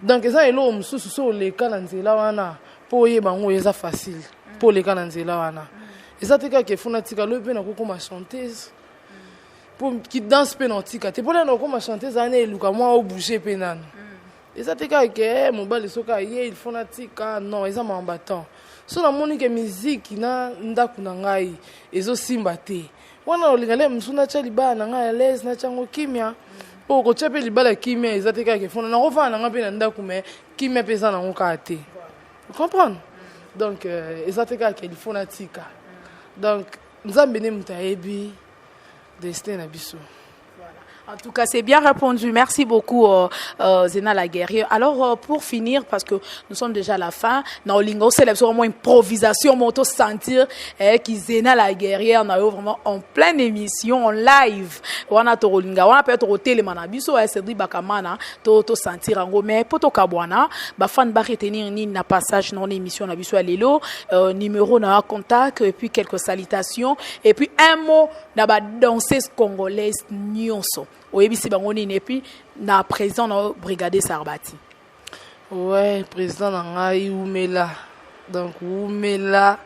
M: donc eza elo mususu so le kana nzela wana po yeba ngo eza facile po le kana nzela wana eza teka ke funa tika lo pe na ko ma chanteuse pour qui danse pe na tika te pona na ko ma chanteuse ane eluka moi o bouger pe nana eza teka ke mobali soka ye il funa tika non eza mambatant so na moni ke musique na ndaku na ngai ezo simba te wana olingale musuna cha libana ngai l'aise na chango kimia po ko tsepe libala kimia ezateka ke fona na rova na ngape na ndaku me kimia pesa na ngoka te vous comprenez donc ezateka ke lifona tika donc nzambe ne mutaebi destin na biso.
L: En tout cas, c'est bien répondu. Merci beaucoup, Zena la guerrière. Alors, pour finir, parce que nous sommes déjà à la fin, dans Lingo, c'est vraiment improvisation, on peut sentir que Zena la guerrière, on a vraiment en pleine émission, en live. On a to Linga, on a peut-être au télémanabiso, c'est dit bakamana, to sentir en gros, mais pour to kabwana, ba fan ba retenir ni na passage dans l'émission na biso alelo, numéro na contact et puis quelques salutations et puis un mot na ba danseuse congolaise nyonso. Et puis, na président na brigade Sarbati.
M: Ouais, président Nangai Oumela. Donc Oumela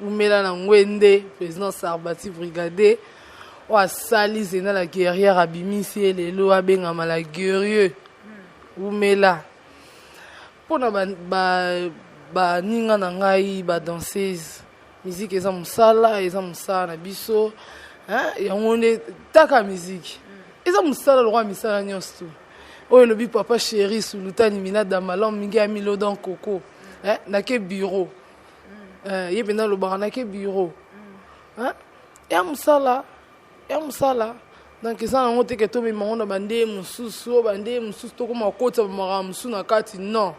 M: na Ngwende, président Sarbati brigade. Wa sali Zena la guerrière abimisi lelo abenga mala guerrier. Oumela. Pona ba ninga nangai ba danseuse. Musique eza musala na biso. Hein, ya ngonde taka musique. Eza musala le roi misala nyonso. Oyo lobi papa chéri sulutani minada malom mingi amilo dans coco. Na ke bureau. Yebena lo barana ke bureau. Ya musala ya mosala donc eza nango te ke tomemango na bandeye mosusu bandeye mosusu tokoma kokotisa bamaka mosusu na kati non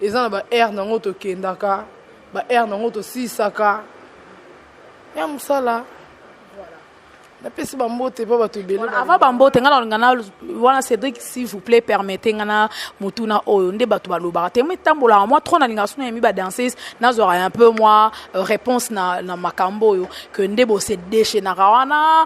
M: eza na baare nango tokendaka baare nango tosilisaka ya mosala napesi bambote mpo bato ebele
L: avant bambote nga na ngana wana Cédric s'il vous plaît permettez ngana motuna oyo nde bato balobaka te moi tambola moi trop na linga suna yemi ba danseuse nazora un peu moi réponse na makambo oyo que nde bo se déchaînera wana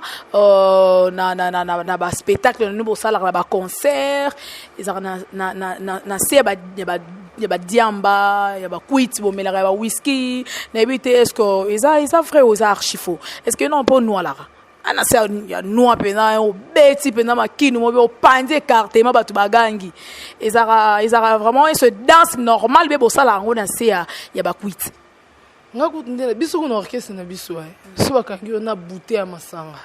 L: na ba spectacle nde bo sala na ba concert ezaka na se ba diamba ya ba quit bo melaka ba whisky na ebite est-ce que eza vrai ou eza archi faux est-ce que non pour nous ala ana se ya noa pena o beti pena makini mo be pande carte ma batu bagangi ezara vraiment ce danse normal be bo sala ngo na se ya ba quit
M: ngakutindela biso kuna orchestre na biso so bakangi ona bouté ya masanga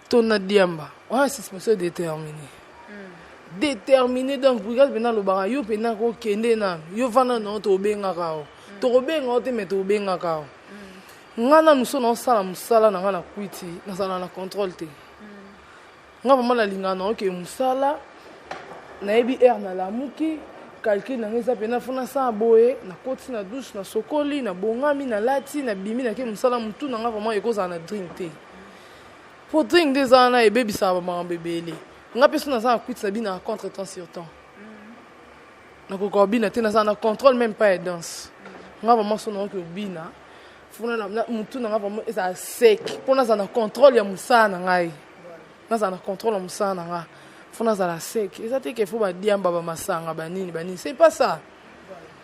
M: to na diamba on a suspension déterminé donc brigade pena lo bara yo pena ko kende na yo vana no to benga kao to benga te meto benga kao ngana nuso na sala musala na ngana kwiti na sala na contrôle te ngaba mala lingana ke musala na ebi na la muki calcul na ngeza pena fona sa boye na koti na douche na sokoli na bongami na lati na bimi na ke musala mutu na ngaba ma ekoza na drink te pour drink des ana e baby sa ba bebele ngape so na sa kwiti sa bina contre temps sur temps na ko bina te na sa na contrôle même pas et danse ngaba ma so na ke bina funa na mutu na ngapa eza sec pona za na contrôle ya musana ngai na za na contrôle ya musana nga funa za la sec eza te ke fo ba diamba ba masanga banini c'est pas ça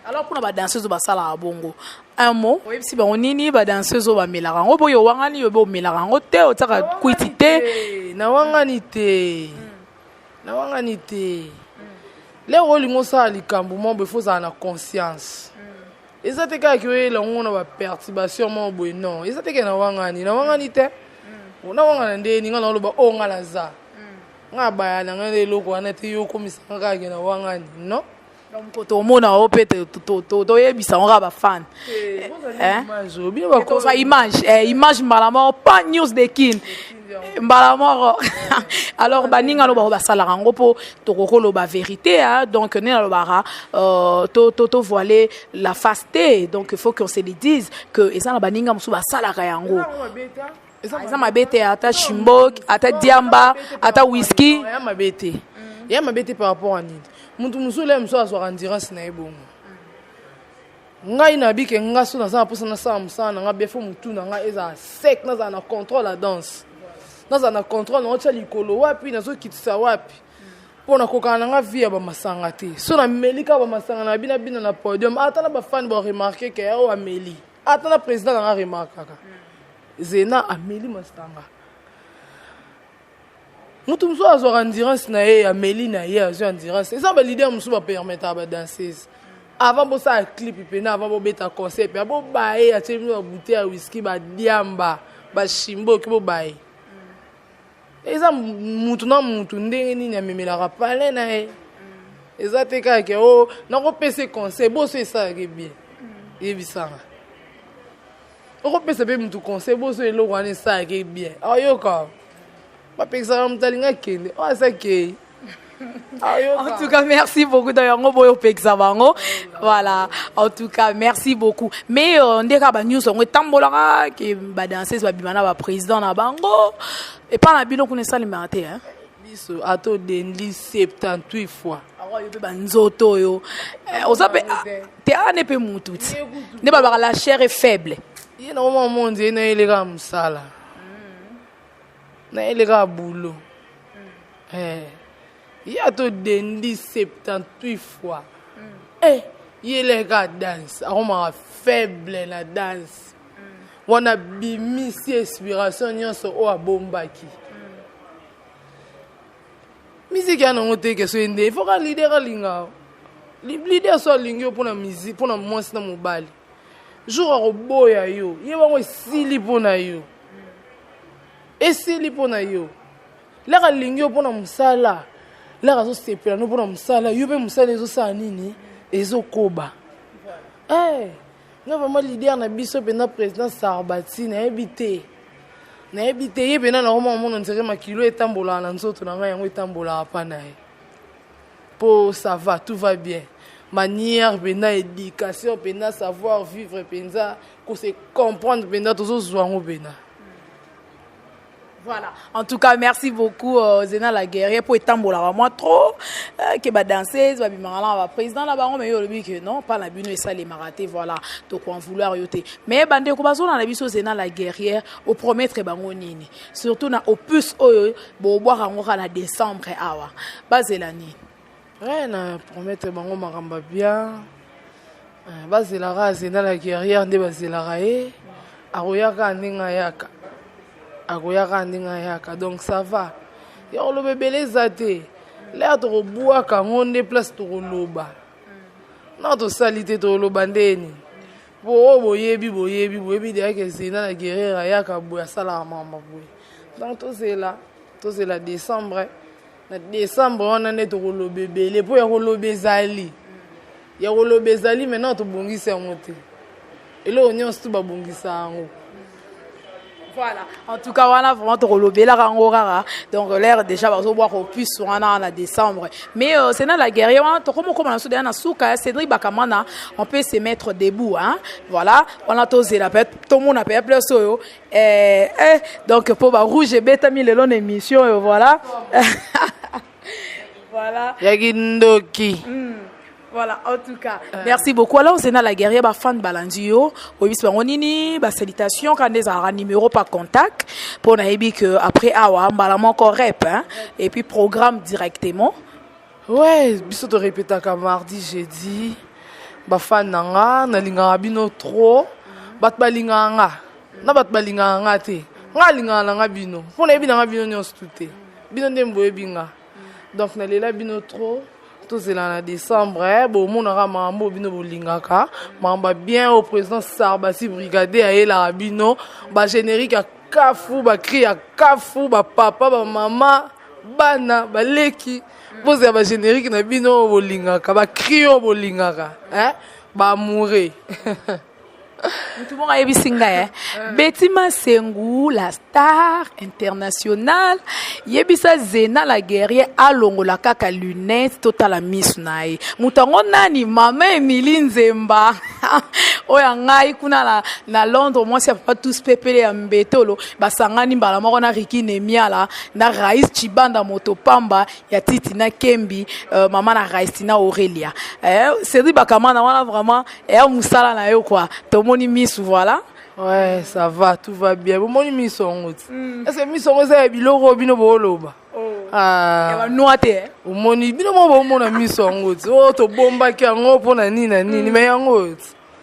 L: alors pour ba danseuse ba sala bongo un mot oui si ba onini ba danseuse ba melaka ngo boyo wangani yo bo melaka ngo te o tsaka kwitite
M: na wangani te le rolingo sa likambo mo be fo za na conscience eza te kaka oyelela ngo na baperturbation mo boye non eza te ke na wangani te na wangana ndeni nga na oloba o nga na za nga bayana nga eloko wana te yo komisanga kaka na wangani non
L: donc tomona o pe toyebisa ngo ka bafan image mbala moko pas news de kin mbala moko alors baninga lo basalaka ngo mpo tokokoloba vérité donc ne nalobaka to voiler la fasté donc il faut qu'on se le dise que eza na baninga mosusu basalaka yango eza mabete ata shimbok ata diamba ata whisky
M: ya mabete par rapport à nini mutu musule mso azwa endurance na ebongo ngai na bike nga so na za posa na sa musana nga befo mutu na nga eza sec na za na contrôle la danse na za na contrôle na ocha likolo wapi na zo kitisa wapi pona kokana nga via ba masanga te so na melika ba masanga na bina na podium ata na ba fan ba remarquer que o ameli ata na président na remarquaka zena ameli masanga mutu muso azwa endurance na ye ameli na ye azwa endurance eza ba leader muso ba permettre ba danseuse avant bo sa clip pena avant bo beta concert pe bo bae a tshemi ba bouteille ya whisky ba diamba ba shimbo ke bo bae eza mutu na mutu ndenge nini amemelaka pale na ye eza te kaka ke o na ko pese concert bo so esa ke bien yebisanga o ko pese be mutu concert bo so eloko wana esa ke bien ayoka en
L: tout cas, merci beaucoup. Voilà. En tout cas, merci beaucoup. Mais on dit que news on est tambola que ba danseuse ba bimana ba président na bango et pas na bino connaissant les maraté hein.
M: Biso ato dendi 78 fois.
L: Awa yo be banzoto yo. On s'appelle te ane pe mututi. Ne ba la chair est faible.
M: Il na moment monde na elega musala. Na elega boulot. Il y a tout dendi 78 fois. Il est gars danse. On faible la danse. On a bimi si inspiration nyonso o abombaki. Musique ya ngote ke so ende. Il faut que leader linga. Leader so lingo pour la musique, pour la monstre na mobali. Jour a boya yo. Yeba ngo sili pona yo. Esili pona yo. La lingo pona musala. La razo sepela no pona musala. Yo be musala ezo sa nini? Ezo koba. Nga vraiment leader na biso pena président Sarbati na ebité. nayebi te ye pena na koma omona nsere makilo etambola na nzoto na ngai yango etambola pa na ye po ça va tout va bien manière pena éducation pena savoir vivre penza ko se comprendre pena tozozwa ngo pena.
L: Voilà. En tout cas, merci beaucoup Zena la guerrière pour étambola moi trop que ba danseuse ba bimangala ba président la baron mais yo lobi que non pas la bino et ça les maraté voilà donc on vouloir yoté mais bande ko bazo na biso Zena la guerrière au promettre bango nini surtout na opus oyo bo boire ngo na décembre awa bazelani
M: ouais na promettre bango makamba bien bazelara Zena la guerrière nde bazelara e aroyaka ndinga yaka akoyaka ndinga yaka donc ça va ya olobe beleza te lea tokobwaka ngo nde place tokoloba na tosali te tokoloba ndeni bo boyebi deyake Zena la guerrière ayaka boye asalaka mama boye donc tozela décembre na décembre wana nde tokoloba ebele mpo ya koloba ezali maintenant tobongisa yango te eloko nyonso tu babongisa yango.
L: Voilà, en tout cas, on a vraiment trop la rangora. Donc, l'air déjà, on va voir au plus en décembre. Mais c'est dans la guerre, Cédric Bakamana, on peut se mettre debout. Hein? Voilà, on a tosé la pète, tout le monde a payé plus. Donc, pour rouge et bêta, mis le long d'émission, voilà. Voilà.
M: Yagindoki.
L: Voilà, en tout cas, merci beaucoup. Alors, c'est dans la guerrière, fan balandio, oui, salutations, quand des un numéro par contact, pour n'aller que après, balamon rep, hein, et puis programme directement.
M: Ouais, biso de répéter comme mardi, jeudi, fan nanga, na linga bino trop, bat balinganga, na bat balinganga te, nga linga nanga bino, pour n'aller bino nyos tout bino demboye binga, donc na lela bino trop. C'est en décembre, bon mon ramambo bino bolingaka, mamba bien au président Sarbasi brigadier à la bino, ba générique à kafu, ba cri à kafu, ba papa, ba maman, bana, ba leki, vous avez ba générique na bino bolingaka, ba cri au bolingaka, hein, ba mourir.
L: Tout le monde a vu singa Betty Masengu, la star internationale. Yebisa Zena la guerrière à longola kaka lunette total la miss nae. Mutango nani mama Emily Nzemba. Oya ngai kuna na Londres moi c'est pas tous pepele ya mbetolo basangani mbala moko na Riki Nemiala na Rais Chibanda Motopamba ya Titi na Kembi mama na Rais na Aurélia. Cédric Bakamana wana vraiment musala na yo quoi. Moni miss voilà.
M: Ouais, ça va, tout va bien. Moni miss on route. Est-ce que miss on route biloko bino boloba? Ah.
L: Ya noate.
M: Moni bino mo mona miss on route. Oh to bomba ki ngo pona nini mais yango.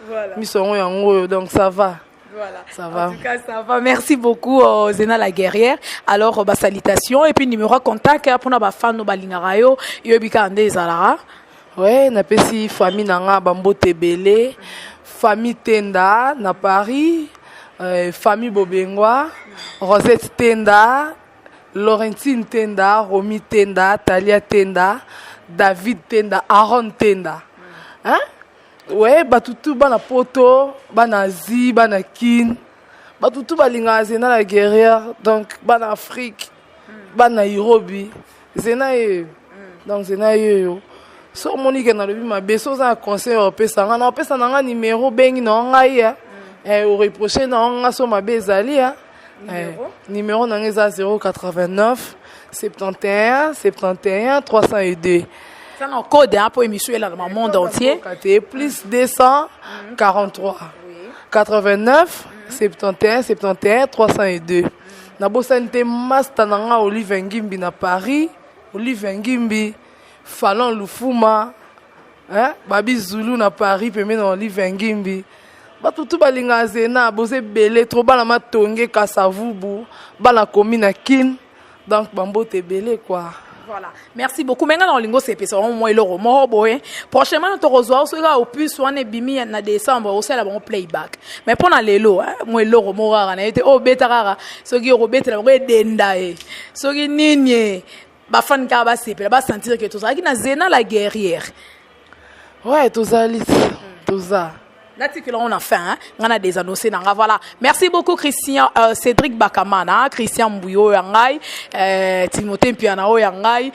M: Voilà. Miss on yango donc ça va.
L: Voilà.
M: Ça va.
L: En tout cas, ça va. Merci beaucoup Zena la guerrière. Alors salutations et puis numéro contact pour na ba fan no balingarayo yobika ande zalara.
M: Ouais, na pesi famille nanga bambo tebele. Famille Tenda na Paris, famille Bobengwa, Rosette Tenda, Laurentine Tenda, Romy Tenda, Talia Tenda, David Tenda, Aaron Tenda. Hein? Ouais, batutu bana poto, bana zi, bana kin, batutu balinga Zena la guerrière, donc bana Afrique, bana Nairobi, Zena yo. Donc Zena yo. So Monique na lobi ma beso za conseil opesa nga opesa nga numéro bengi na ngai au reprocher na nga so ma bezali numéro na nga 089 71 71 302
L: ça un code pour émission là dans le monde entier
M: plus 243 89 71 71 302 na bosante master na nga Olive Ngimbi na Paris Olive Ngimbi Fallon Lufuma, hein? Babi Zulu na Paris, pemé dans Olive Ngimbi. Batutu balinga Zena, bose belé, trop bala matonge Kasavubu, bala commune à Kin, donc bambo te belé quoi.
L: Voilà. Merci beaucoup. Maintenant, dans lingo c'est au moins le roman boy. Prochainement, on te reçoit au plus on est bimi en décembre aussi la bon playback. Mais pendant les lots, moi le roman rara, été oh beta rara, ce qui robet la vrai dendae, ce qui nini. Ba fan ka ba sepe ba sentir que tout ça qui na Zena la guerrière.
M: Ouais, tout ça
L: on a faim, on a des annoncés. Voilà. Merci beaucoup Christian, Cédric Bakamana, Christian Mbouyo Yangai, Timothée Mpiana Yangai,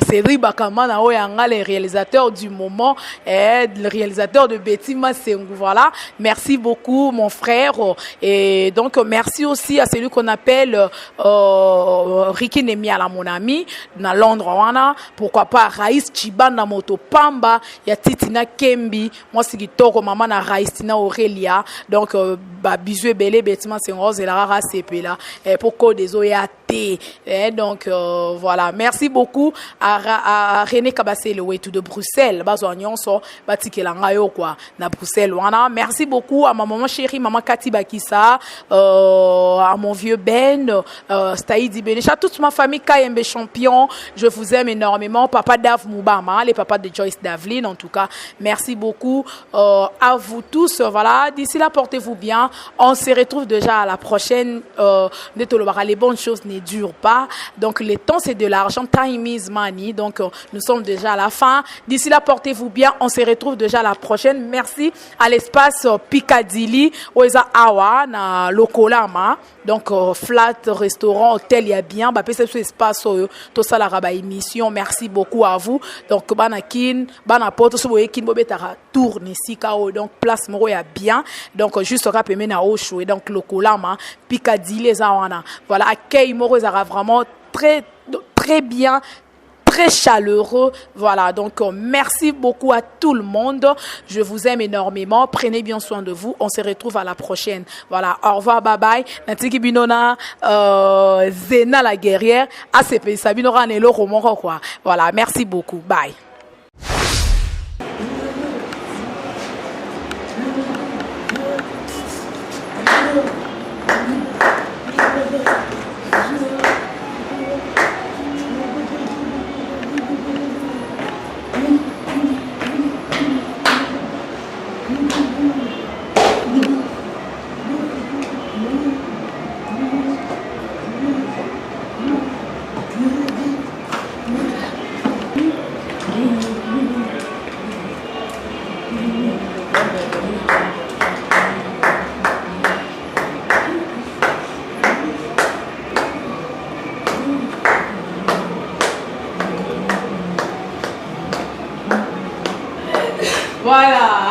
L: Cédric Bakamana Yangai, les réalisateurs du moment, le réalisateur de Betty Massengou. Voilà. Merci beaucoup mon frère. Et donc merci aussi à celui qu'on appelle Ricky Nemiala, mon ami, dans Londres. Wana. Pourquoi pas Raïs Chibana Moto Pamba, ya Titina Kembi, moi c'est Kitoko maman na Raïstina Aurélia. Donc bisous belé bêtement c'est rose et la rara CP là pour code des OEAT. Donc voilà, merci beaucoup à René Kabassé le way to de Bruxelles, bazoignon so batikelanga yo quoi na Bruxelles wana. Merci beaucoup à ma maman chérie, maman Kati Bakissa, à mon vieux Ben, Staïdi Benecha, toute ma famille KMB Champion. Je vous aime énormément, papa Dav Moubama, les papas de Joyce Davlin en tout cas. Merci beaucoup à vous tous. Voilà, d'ici là portez-vous bien. On se retrouve déjà à la prochaine. Les bonnes choses ne durent pas. Donc le temps c'est de l'argent. Time is money. Donc nous sommes déjà à la fin. D'ici là portez-vous bien. On se retrouve déjà à la prochaine. Merci à l'espace Piccadilly, Oeza Awa na Lokolama. Donc flat restaurant hôtel ya bien. Bah c'est ce espace tout ça la raba émission. Merci beaucoup à vous. Donc banakin banapoto so boyekin bobetara tourne ici kao. Donc place moro ya bien. Donc juste rappeler na Osho et donc Lokolama Piccadilly Zawana. Voilà, accueil moro sera vraiment très bien, très chaleureux. Voilà, donc merci beaucoup à tout le monde. Je vous aime énormément. Prenez bien soin de vous. On se retrouve à la prochaine. Voilà, au revoir, bye bye. Natiki Binona, Zena la guerrière. ACP Sabinora Nelo Romoro quoi. Voilà, merci beaucoup. Bye. Voilà.